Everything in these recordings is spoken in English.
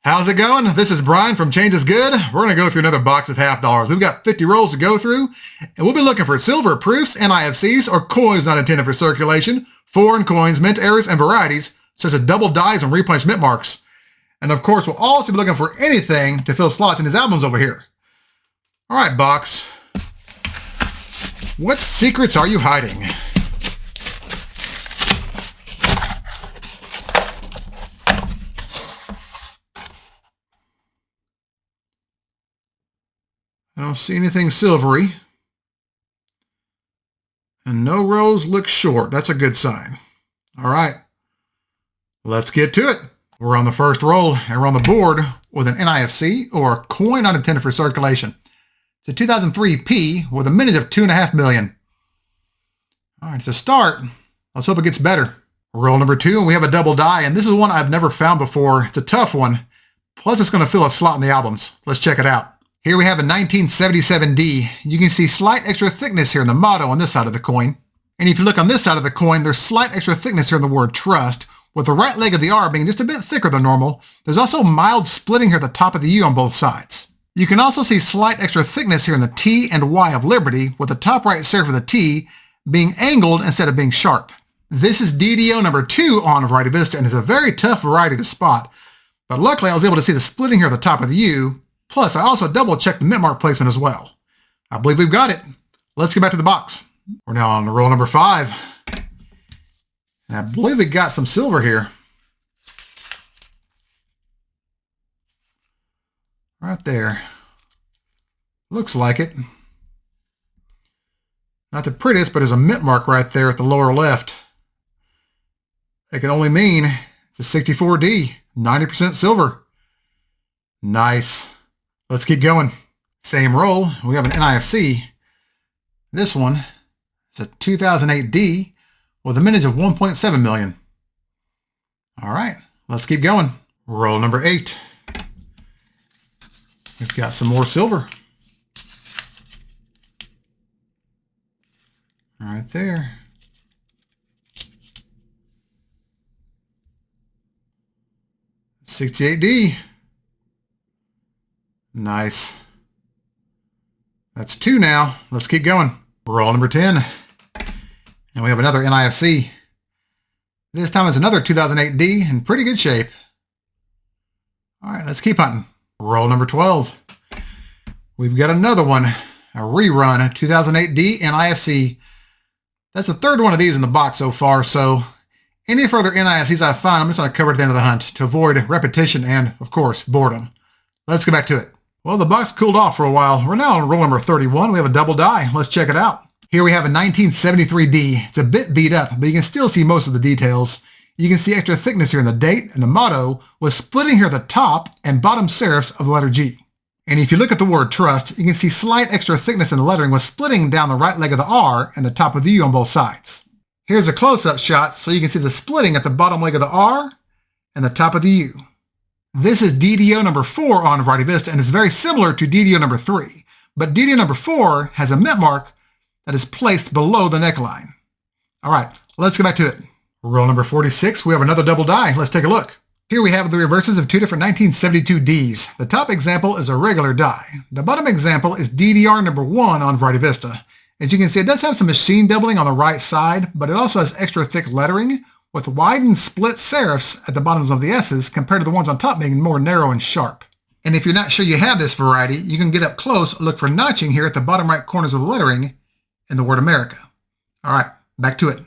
How's it going? This is Brian from Change is Good. We're going to go through another box of half dollars. We've got 50 rolls to go through, and we'll be looking for silver proofs, NIFCs, or coins not intended for circulation, foreign coins, mint errors, and varieties, such as double dies and replenish mint marks. And of course, we'll also be looking for anything to fill slots in his albums over here. All right, box. What secrets are you hiding? I don't see anything silvery. And no rows look short. That's a good sign. All right. Let's get to it. We're on the first roll, and we're on the board with an NIFC, or a coin not intended for circulation. It's a 2003 P with a mintage of 2.5 million. All right, to start, let's hope it gets better. Roll number 2, and we have a double die, and this is one I've never found before. It's a tough one. Plus, it's going to fill a slot in the albums. Let's check it out. Here we have a 1977 D. You can see slight extra thickness here in the motto on this side of the coin. And if you look on this side of the coin, there's slight extra thickness here in the word trust, with the right leg of the R being just a bit thicker than normal. There's also mild splitting here at the top of the U on both sides. You can also see slight extra thickness here in the T and Y of Liberty, with the top right serif of the T being angled instead of being sharp. This is DDO-002 on Variety Vista, and is a very tough variety to spot. But luckily I was able to see the splitting here at the top of the U. Plus, I also double-checked the mint mark placement as well. I believe we've got it. Let's get back to the box. We're now on roll number 5. And I believe we got some silver here. Right there. Looks like it. Not the prettiest, but there's a mint mark right there at the lower left. That can only mean it's a 64D, 90% silver. Nice. Let's keep going. Same roll. We have an NIFC. This one is a 2008 D with a mintage of 1.7 million. All right, let's keep going. Roll number 8. We've got some more silver. Right there. $68D. Nice. That's 2 now. Let's keep going. Roll number 10. And we have another NIFC. This time it's another 2008 D in pretty good shape. All right, let's keep hunting. Roll number 12. We've got another one, a rerun, a 2008 D NIFC. That's the third one of these in the box so far, so any further NIFCs I find, I'm just going to cover at the end of the hunt to avoid repetition and, of course, boredom. Let's get back to it. Well, the box cooled off for a while. We're now on roll number 31. We have a double die. Let's check it out. Here we have a 1973 D. It's a bit beat up, but you can still see most of the details. You can see extra thickness here in the date, and the motto was splitting here at the top and bottom serifs of the letter G. And if you look at the word trust, you can see slight extra thickness in the lettering with splitting down the right leg of the R and the top of the U on both sides. Here's a close-up shot so you can see the splitting at the bottom leg of the R and the top of the U. This is DDO number 4 on Variety Vista, and it's very similar to DDO number 3, but DDO number 4 has a mint mark that is placed below the neckline. All right, let's get back to it. Roll number 46, we have another double die. Let's take a look. Here we have the reverses of 2 different 1972 Ds. The top example is a regular die. The bottom example is DDR number 1 on Variety Vista. As you can see, it does have some machine doubling on the right side, but it also has extra thick lettering with widened split serifs at the bottoms of the S's compared to the ones on top being more narrow and sharp. And if you're not sure you have this variety, you can get up close, look for notching here at the bottom right corners of the lettering in the word America. All right, back to it.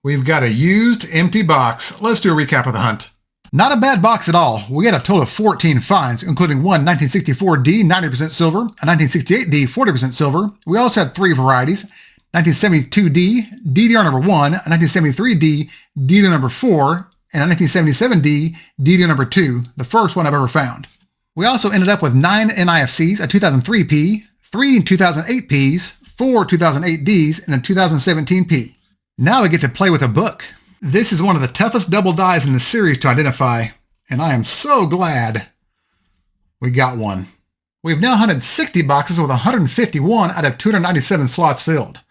We've got a used empty box. Let's do a recap of the hunt. Not a bad box at all. We had a total of 14 finds, including one 1964D, 90% silver, a 1968D, 40% silver. We also had 3 varieties, 1972D, DDR number 1, a 1973D, DDR number 4, and a 1977D, DDR number 2, the first one I've ever found. We also ended up with 9 NIFCs, a 2003 P, 3 2008 Ps, 4 2008 Ds, and a 2017 P. Now we get to play with a book. This is one of the toughest double dies in the series to identify, and I am so glad we got one. We've now hunted 60 boxes with 151 out of 297 slots filled.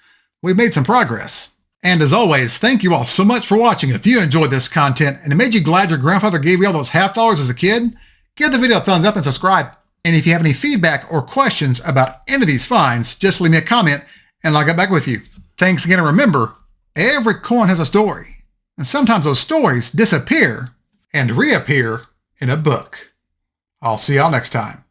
We've made some progress. And as always, thank you all so much for watching. If you enjoyed this content and it made you glad your grandfather gave you all those half dollars as a kid, Give the video a thumbs up and subscribe. And if you have any feedback or questions about any of these finds, just leave me a comment and I'll get back with you. Thanks again, and remember, every coin has a story. And sometimes those stories disappear and reappear in a book. I'll see y'all next time.